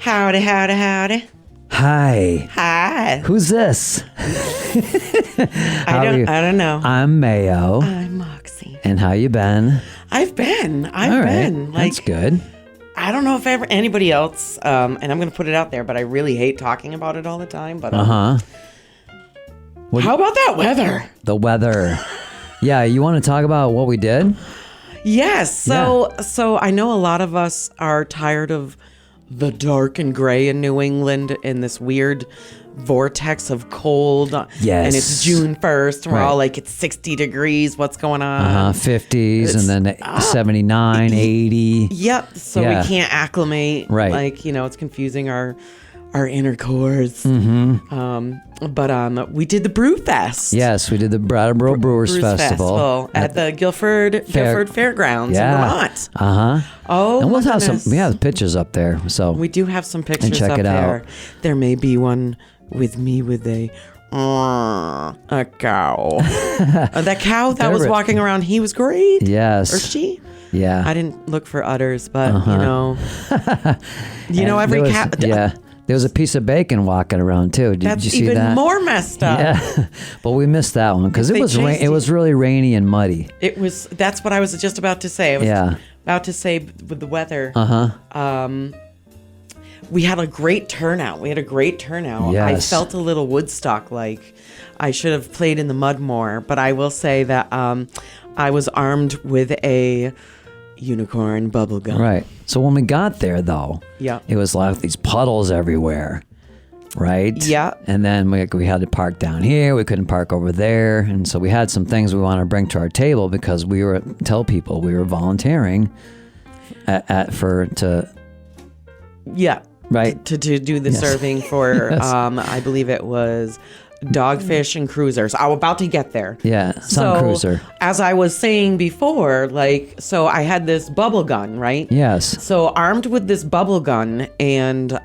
Howdy, howdy, howdy. Hi. Hi. Who's this? I don't know. I'm Mayo. I'm Moxie. And how you been? I've been. All right. That's good. I don't know if anybody else, and I'm going to put it out there, but I really hate talking about it all the time. But How about that weather? The weather. Yeah, you want to talk about what we did? Yes. So I know a lot of us are tired of the dark and gray in New England in this weird vortex of cold. Yes. And it's June 1st. And we're all like, it's 60 degrees. What's going on? 50s and then 79, 80. Yep. So we can't acclimate. Right. Like, it's confusing our inner cores. But we did the BrewFest. Yes, we did the Brattleboro Brewers Festival at the Guilford Fairgrounds in Vermont. Oh, and goodness. we have pictures up there. So we do have some pictures check up it there. out. There may be one with me with a cow. That cow that was walking around, he was great. Yes. Or she. Yeah. I didn't look for udders, but every cow. Yeah. There was a piece of bacon walking around too. Did you see that? That's even more messed up. Yeah, but we missed that one because it was really rainy and muddy. That's what I was just about to say. I was about to say with the weather. We had a great turnout. Yes. I felt a little Woodstock-like. I should have played in the mud more, but I will say that I was armed with a unicorn bubble gum. Right. So when we got there, though, it was like these puddles everywhere, right? Yeah. And then we had to park down here. We couldn't park over there, and so we had some things we wanted to bring to our table because we were volunteering right to do the serving for I believe it was Dogfish and Cruisers. I'm about to get there. Yeah, Sun Cruiser. As I was saying before, so I had this bubble gun, right? Yes. So armed with this bubble gun, and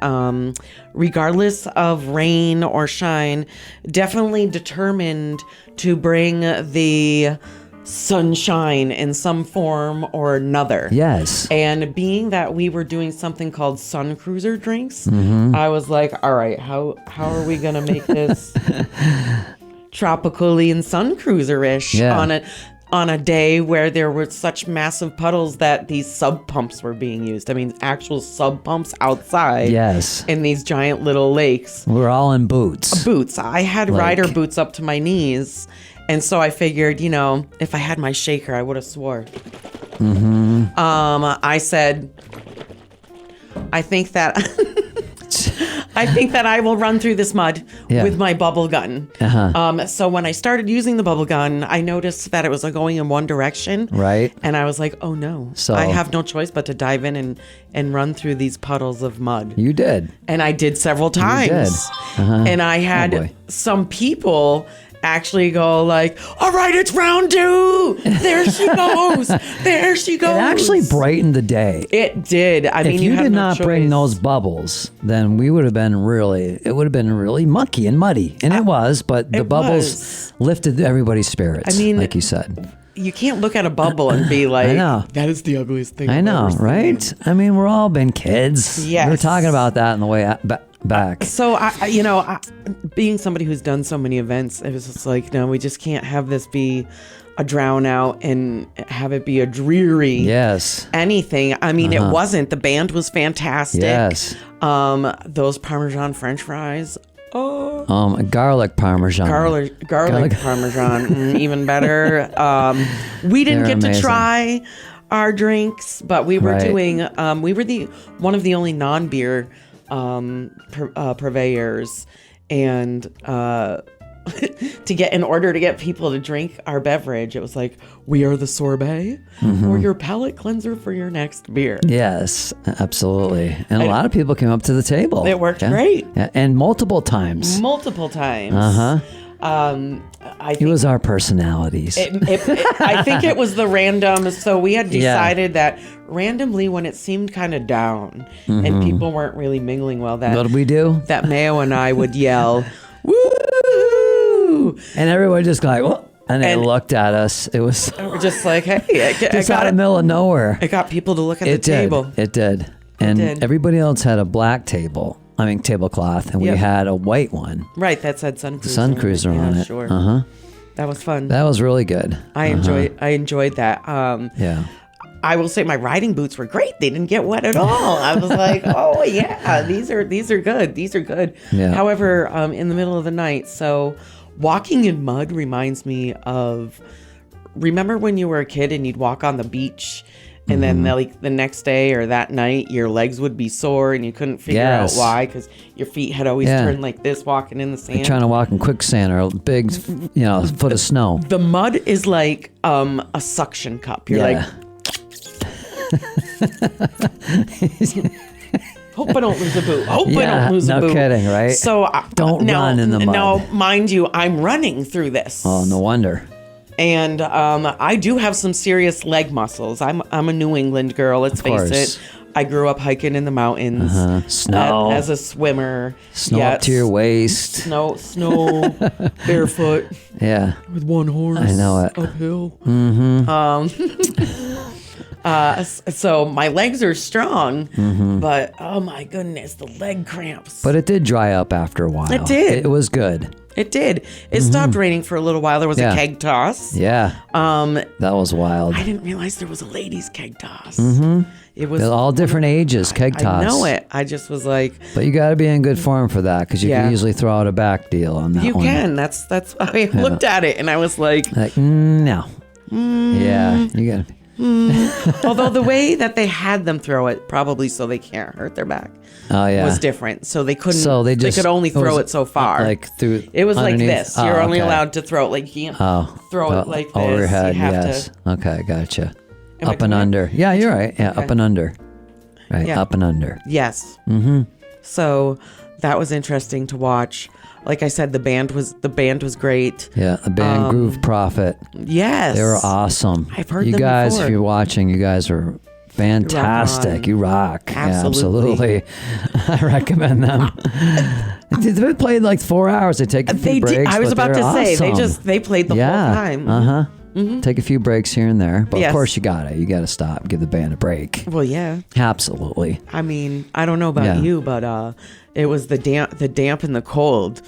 regardless of rain or shine, definitely determined to bring the sunshine in some form or another. Yes. And being that we were doing something called Sun Cruiser drinks, I was like, all right, how are we going to make this tropically and Sun Cruiser-ish on a day where there were such massive puddles that these sub pumps were being used. I mean, actual sub pumps outside. Yes. In these giant little lakes. We were all in boots. I had rider boots up to my knees. And so I figured, if I had my shaker, I would have swore. I said, I think that I will run through this mud with my bubble gun. So when I started using the bubble gun, I noticed that it was going in one direction. Right. And I was like, oh no. So I have no choice but to dive in and run through these puddles of mud. You did. And I did several times. You did. And I had some people actually go like, all right, it's round 2. There she goes. There she goes. It actually brightened the day. It did. I mean, if you did not bring choice. those bubbles, then it would have been really mucky and muddy. And it was, but the bubbles lifted everybody's spirits. I mean, like you said. You can't look at a bubble and be like, I know. That is the ugliest thing I know, right? seen. I mean, we're all been kids. Yes. We were talking about that on the way back. So, being somebody who's done so many events, it was just like, no, we just can't have this be a drown out and have it be a dreary anything. I mean, it wasn't. The band was fantastic. Yes. Those Parmesan French fries. Garlic Parmesan. Garlic Parmesan, even better. We didn't get to try our drinks, but we were doing. We were one of the only non-beer purveyors, and in order to get people to drink our beverage, it was like, we are the sorbet or your palate cleanser for your next beer. Yes, absolutely. And a lot of people came up to the table. It worked great. Yeah, and multiple times. I think it was our personalities. I think it was the random. So we had decided that randomly, when it seemed kind of down and people weren't really mingling well, what did we do? That Mayo and I would yell, "Woo!" And everyone just like, well, and they looked at us. It was we're just like, hey, just out of the middle of nowhere. It got people to look at the table. It did. And everybody else had a black tablecloth, and we had a white one. Right, that said Sun Cruiser. Sun Cruiser on it. Sure. Uh-huh. That was fun. That was really good. I enjoyed that. Yeah. I will say my riding boots were great. They didn't get wet at all. I was like, oh yeah, these are good. These are good. Yeah. However, in the middle of the night, so walking in mud reminds me of, remember when you were a kid and you'd walk on the beach and then like the next day or that night your legs would be sore and you couldn't figure out why, because your feet had always turned like this walking in the sand. You're trying to walk in quicksand or a big, foot of snow. The mud is like a suction cup. You're like, hope I don't lose a boot. Hope I don't lose a boot. No kidding, right? So don't run in the mud. Now, mind you, I'm running through this. Oh, no wonder. And I do have some serious leg muscles. I'm a New England girl. Let's face it. I grew up hiking in the mountains. Snow as a swimmer. Snow up to your waist. Snow, barefoot. Yeah. With one horse. I know it. Uphill. So my legs are strong, but oh my goodness, the leg cramps. But it did dry up after a while. It did. It was good. It did. It stopped raining for a little while. There was a keg toss. Yeah. That was wild. I didn't realize there was a ladies' keg toss. It was all different ages, keg toss. I know it. I just was like. But you got to be in good form for that, because you can usually throw out a back deal on that one. You can. That's. I looked at it and I was like. No. Yeah. You got to. Although the way that they had them throw it, probably so they can't hurt their back, was different. So they couldn't. So they could only throw it so far. Like through. It was underneath? Like this. You're only allowed to throw it. Like you can't throw it like this. Over your head. You have yes. to. Okay, gotcha. Up and under. Yeah, you're right. Yeah, up and under. Right. Yeah. Up and under. Yes. So that was interesting to watch. Like I said, the band was great. Yeah, the band Groove Prophet. Yes. They were awesome. I've heard you them guys, before. if you're watching, you guys are fantastic. You rock. Absolutely. Yeah, absolutely. I recommend them. They played like 4 hours. They take a few breaks. I was about to say, they played the whole time. Take a few breaks here and there, but of course you gotta stop, give the band a break. Well, yeah, absolutely. I mean, I don't know about you, but it was the damp and the cold.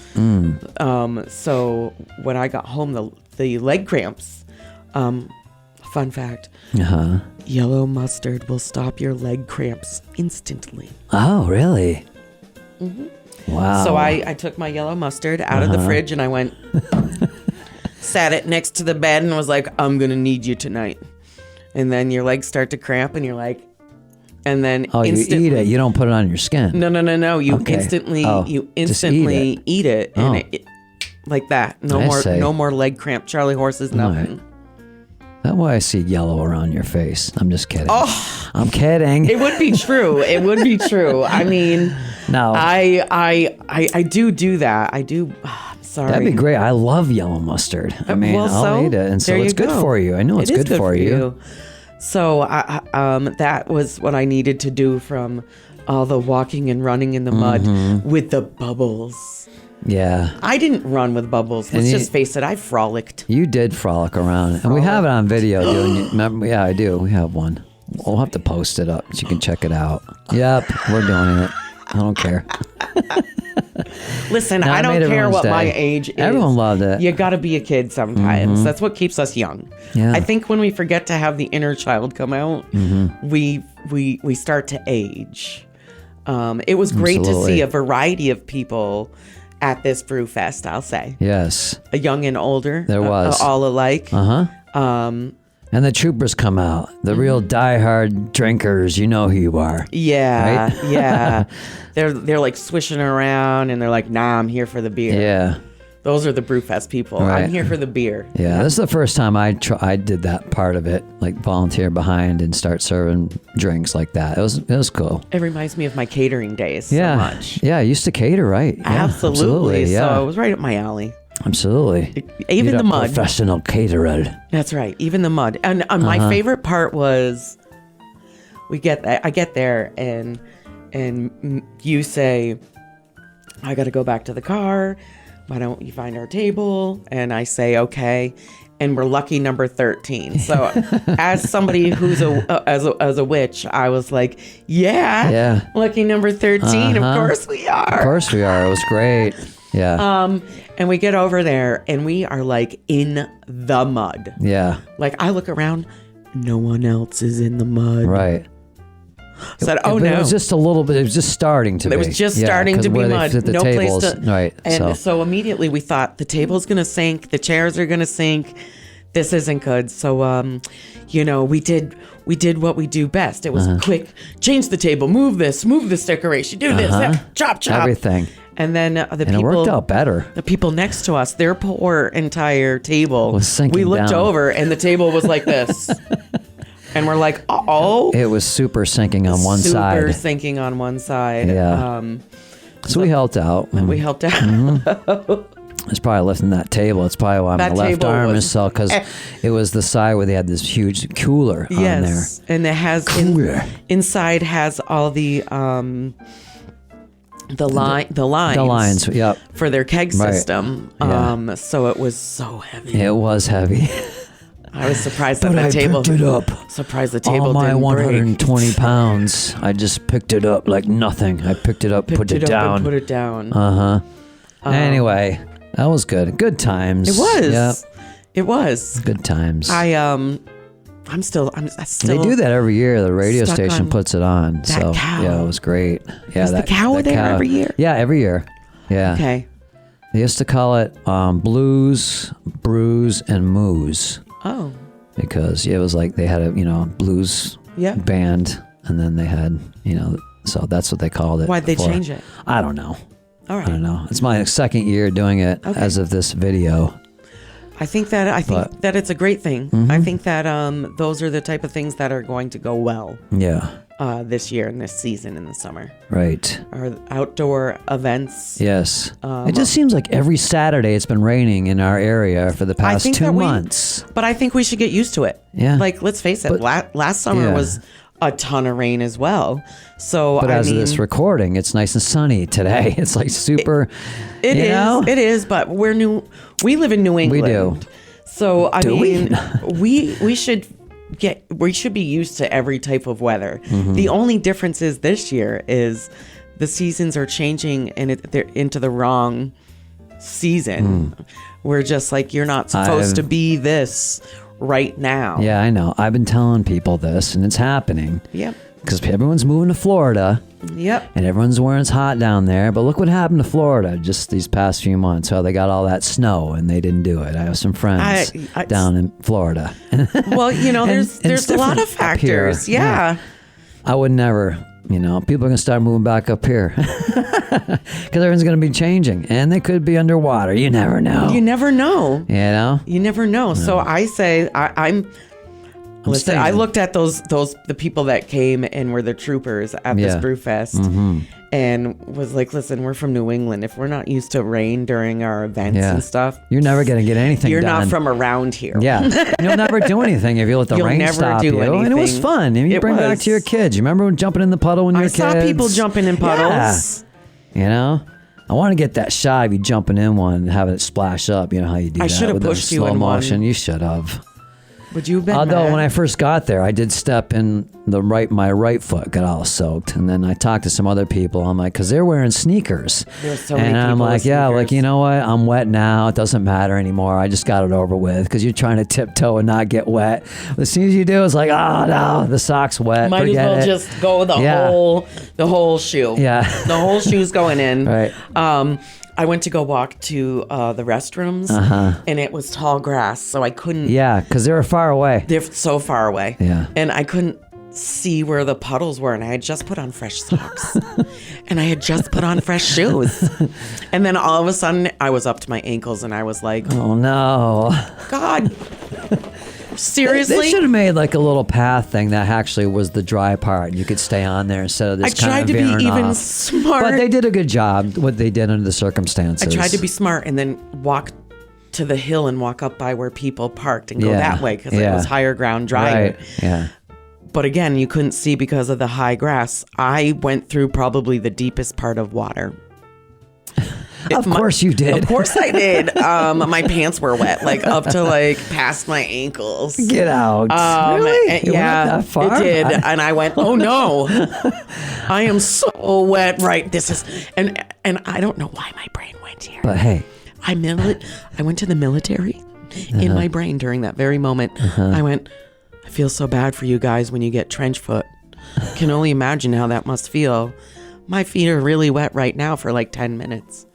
So when I got home, the leg cramps. Fun fact: yellow mustard will stop your leg cramps instantly. Oh, really? Wow. So I took my yellow mustard out of the fridge and I went. Sat it next to the bed and was like, I'm going to need you tonight. And then your legs start to cramp and you're like, and then instantly, you eat it. You don't put it on your skin. No. You instantly eat it. And it like that. No more leg cramp. Charlie horses, nothing. That's why I see yellow around your face. I'm just kidding. Oh, I'm kidding. It would be true. I mean, no, I do that. I do. Sorry. That'd be great. I love yellow mustard. I mean, I'll eat it. And so it's good for you. I know it's good for you. So that was what I needed to do from all the walking and running in the mud with the bubbles. Yeah. I didn't run with bubbles. Let's just face it. I frolicked. You did frolic around. And we have it on video. Remember? Yeah, I do. We have one. We'll have to post it up so you can check it out. Yep. We're doing it. I don't care. Listen, I don't care what my age is. Everyone loved it. You got to be a kid sometimes. That's what keeps us young. Yeah. I think when we forget to have the inner child come out, we start to age. It was great to see a variety of people at this brew fest, I'll say. Yes. A young and older. There was. All alike. And the troopers come out. The real diehard drinkers, you know who you are. Yeah, right? Yeah. They're like swishing around and they're like, nah, I'm here for the beer. Yeah. Those are the Brewfest people. Right. I'm here for the beer. Yeah, this is the first time I did that part of it, like volunteer behind and start serving drinks like that. It was cool. It reminds me of my catering days so much. Yeah, I used to cater, right? Yeah, absolutely. Yeah. So it was right up my alley. Absolutely. Even the mud. Professional caterer. That's right. Even the mud. And my favorite part was I get there and you say, I got to go back to the car. Why don't you find our table? And I say, okay. and we're lucky number 13. So as somebody who's as a witch, I was like, yeah, lucky number 13. Of course we are. Of course we are. It was great. Yeah. And we get over there and we are like in the mud. Yeah. Like I look around, no one else is in the mud. Right. Said, no. It was just a little bit. It was just starting to be. It was just starting to be mud. No place to. Right. And so immediately we thought the table's going to sink. The chairs are going to sink. This isn't good. So, we did what we do best. It was quick. Change the table. Move this decoration. Do this. Chop. Everything. And then it worked out better. The people next to us, their poor entire table was sinking We looked down. over and the table was like this. And we're like, uh-oh. It was super sinking on one side. Super sinking on one side. Yeah. So we helped out. We helped out. It's probably lifting that table. It's probably why my left arm is so, because it was the side where they had this huge cooler on there. And it has inside has all the lines. Yep. For their keg system. Yeah. So it was so heavy. It was heavy. I was surprised that the table. Picked it up. Surprised the table all my didn't 120 pounds. I just picked it up like nothing. I picked it up, put it down. And put it down. Anyway, that was good. Good times. It was. Yep. It was. Good times. I'm still. They do that every year. The radio station puts it on. That so cow. yeah, it was great. Yeah, Is the cow there cow. every year? Yeah, every year. Yeah. Okay. They used to call it Blues, Brews, and Moos. Oh. Because it was like they had a blues band, and then they had so that's what they called it. Why'd they change it? I don't know. All right. I don't know. It's my second year doing it as of this video. I think that it's a great thing. Mm-hmm. I think that those are the type of things that are going to go well. Yeah. This year and this season in the summer. Right. Our outdoor events. Yes. It just seems like every Saturday it's been raining in our area for the past 2 months. But I think we should get used to it. Yeah. Like, let's face it. Last summer was a ton of rain as well. So, but as of this recording, it's nice and sunny today. It's like super. It is. But we're new. We live in New England. We do. So we should be used to every type of weather. Mm-hmm. The only difference is this year is the seasons are changing and they're into the wrong season. We're just like, you're not supposed to be this right now. Yeah, I know. I've been telling people this and it's happening. Yep. Because everyone's moving to Florida. Yep. And everyone's where it's hot down there. But look what happened to Florida just these past few months. How they got all that snow and they didn't do it. I have some friends down in Florida. Well, there's a lot of factors. Yeah. I would never, people are going to start moving back up here. Because everyone's going to be changing. And they could be underwater. You never know. You never know. You never know. No. So I say Listen, I looked at the people that came and were the troopers at this BrewFest and was like, listen, we're from New England. If we're not used to rain during our events and stuff, you're never going to get anything You're done. not from around here. Yeah. You'll never do anything if you let the rain stop you. Anything. And it was fun. And you bring back to your kids. You remember jumping in the puddle when you were kids? I saw people jumping in puddles. Yeah. I want to get that shot of you jumping in one and having it splash up. You know how you do that. I should have pushed you in motion. one. You should have. Would you have been Although mad? when I first got there, I did step in my right foot got all soaked, and then I talked to some other people. I'm like, because they're wearing sneakers, There's so many and I'm people like, with yeah, sneakers. like you know what? I'm wet now. It doesn't matter anymore. I just got it over with because you're trying to tiptoe and not get wet. But as soon as you do, it's like, oh no, the sock's wet. Might as well just go the whole shoe. Yeah, the whole shoe's going in. Right. I went to go walk to the restrooms, and it was tall grass, so I couldn't. Yeah, because they were far away. They're so far away. Yeah. And I couldn't see where the puddles were, and I had just put on fresh socks, and I had just put on fresh shoes, and then all of a sudden I was up to my ankles, and I was like, "Oh no, God." Seriously? They should have made like a little path thing that actually was the dry part. You could stay on there instead of this kind of veering off. I tried to be even smart. But they did a good job, what they did under the circumstances. I tried to be smart and then walk to the hill and walk up by where people parked and go that way because it was higher ground, drier. Right. Yeah. But again, you couldn't see because of the high grass. I went through probably the deepest part of water. Of course you did. Of course I did. My pants were wet, like up to like past my ankles. Get out. Really? It Yeah, went that far? it did. And I went, oh no, I am so wet. Right. This is, and I don't know why my brain went here. But hey. I went to the military in my brain during that very moment. I went, I feel so bad for you guys when you get trench foot. Can only imagine how that must feel. My feet are really wet right now for like 10 minutes.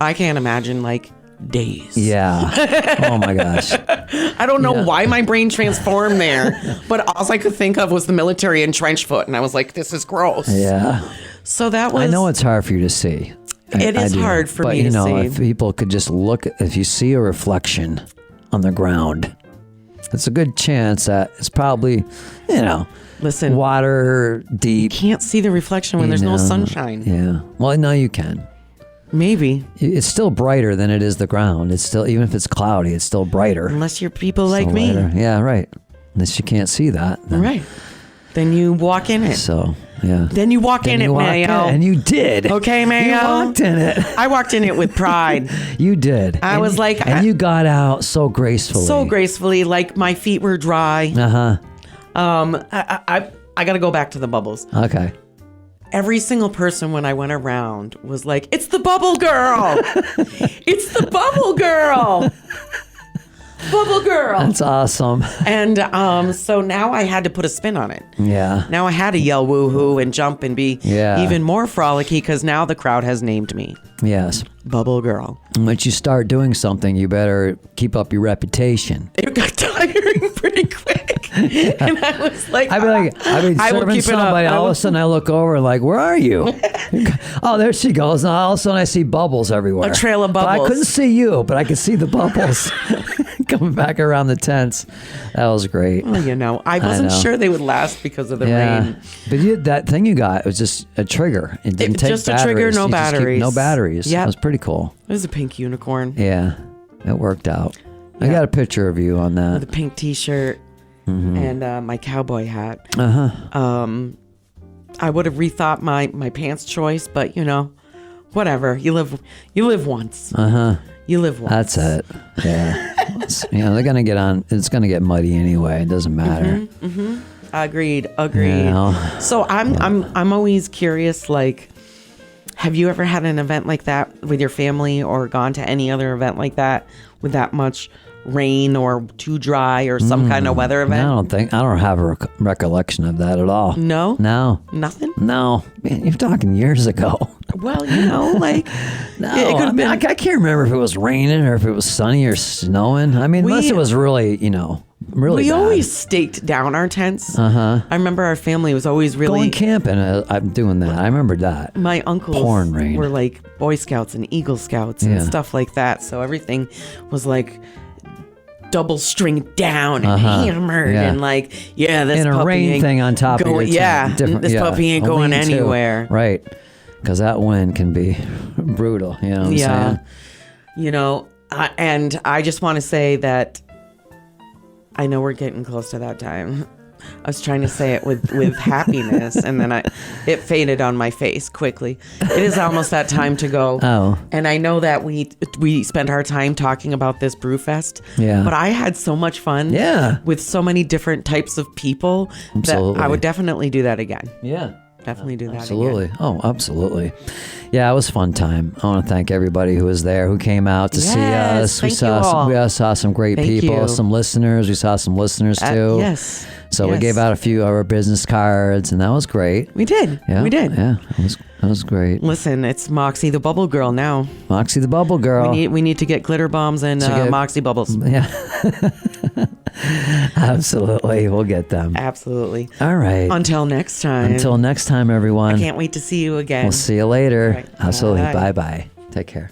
I can't imagine like days. Yeah. Oh my gosh. I don't know why my brain transformed there, but all I could think of was the military and trench foot. And I was like, this is gross. Yeah. So that was. I know it's hard for you to see. It is hard for me to see. But if people could just look, if you see a reflection on the ground, it's a good chance that it's probably, listen, water deep. You can't see the reflection when there's no sunshine. Yeah. Well, no, you can. Maybe. It's still brighter than it is the ground. It's still, even if it's cloudy, it's still brighter. Unless you're people like me. Yeah, right. Unless you can't see that. Then. Right. Then you walk in it. So, yeah. Then you walk in it, Mayo. And you did. Okay, Mayo. You walked in it. I walked in it with pride. You did. I was like... And you got out so gracefully. So gracefully, like my feet were dry. Uh-huh. I got to go back to the bubbles. Okay. Every single person when I went around was like, it's the bubble girl. It's the bubble girl. Bubble girl. That's awesome. And so now I had to put a spin on it. Yeah. Now I had to yell woohoo and jump and be even more frolicky because now the crowd has named me. Yes. Bubble girl. Once you start doing something, you better keep up your reputation. It got tiring pretty quick. And I was like, I'd be serving somebody, all of a sudden I look over and like, where are you? Oh, there she goes. And all of a sudden I see bubbles everywhere. A trail of bubbles. But I couldn't see you, but I could see the bubbles coming back around the tents. That was great. Well, I wasn't sure they would last because of the rain. But that thing you got, it was just a trigger. It didn't take just batteries. A trigger, no batteries. No batteries. Yeah. It was pretty cool. It was a pink unicorn. Yeah, it worked out. I got a picture of you on that. With a pink t-shirt and my cowboy hat. I would have rethought my pants choice, but whatever. You live once. You live once. That's it. Yeah. They're gonna get on. It's gonna get muddy anyway. It doesn't matter. Agreed. So I'm always curious. Like, have you ever had an event like that with your family, or gone to any other event like that with that much rain or too dry or some kind of weather event? I don't have a recollection of that at all. No? Nothing? No. Man, you're talking years ago. Well, like, no, it could have been. I can't remember if it was raining or if it was sunny or snowing. I mean, unless it was really, really we bad. always staked down our tents. I remember our family was always really going camping. I'm doing that. I remember that. My uncles pouring rain. were like Boy Scouts and Eagle Scouts and stuff like that. So everything was like double stringed down and hammered and like, this and puppy a rain ain't thing on top going, of your tent. This puppy ain't going anywhere. Right. Because that wind can be brutal. You know what I'm saying? And I just want to say that I know we're getting close to that time. I was trying to say it with happiness, and then it faded on my face quickly. It is almost that time to go. Oh. And I know that we spent our time talking about this BrewFest. Yeah. But I had so much fun. Yeah. With so many different types of people. Absolutely. That I would definitely do that again. Yeah. Definitely do that Absolutely. again. Oh, absolutely. Yeah, it was a fun time. I want to thank everybody who was there, who came out to see us. We saw some great people, some listeners. We saw some listeners too. Yes. So we gave out a few of our business cards, and that was great. We did. Yeah, we did. Yeah, that was great. Listen, it's Moxie the Bubble Girl now. Moxie the Bubble Girl. We need to get glitter bombs and Moxie bubbles. Yeah. Absolutely. We'll get them. Absolutely. All right. Until next time. Until next time, everyone. I can't wait to see you again. We'll see you later. Right. Absolutely. Bye. Bye-bye. Take care.